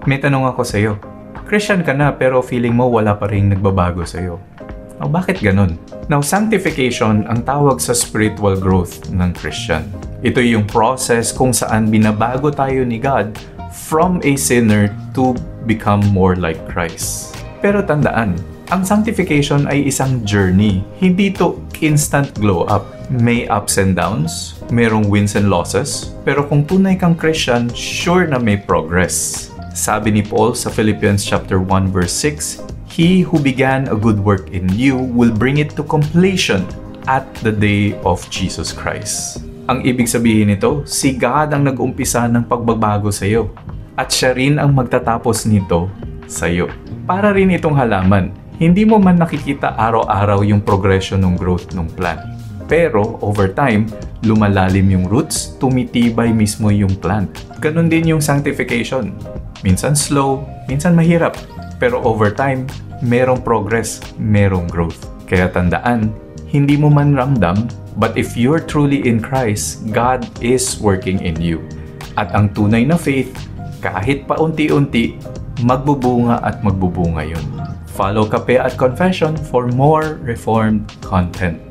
May tanong ako sa'yo. Christian ka na pero feeling mo wala pa rin nagbabago sa'yo. Bakit ganun? Now, sanctification ang tawag sa spiritual growth ng Christian. Ito yung process kung saan binabago tayo ni God from a sinner to become more like Christ. Pero tandaan, ang sanctification ay isang journey. Hindi to instant glow up. May ups and downs, merong wins and losses, pero kung tunay kang Christian, sure na may progress. Sabi ni Paul sa Philippians chapter 1 verse 6, He who began a good work in you will bring it to completion at the day of Jesus Christ. Ang ibig sabihin nito, si God ang nag-umpisa ng pagbabago sa iyo at siya rin ang magtatapos nito sa iyo. Para rin itong halaman, hindi mo man nakikita araw-araw yung progression ng growth ng plant. Pero over time, lumalalim yung roots, tumitibay mismo yung plant. Ganon din yung sanctification. Minsan slow, minsan mahirap. Pero over time, merong progress, merong growth. Kaya tandaan, hindi mo man ramdam, but if you're truly in Christ, God is working in you. At ang tunay na faith, kahit paunti-unti, magbubunga at magbubunga yun. Follow Kape at Confession for more Reformed content.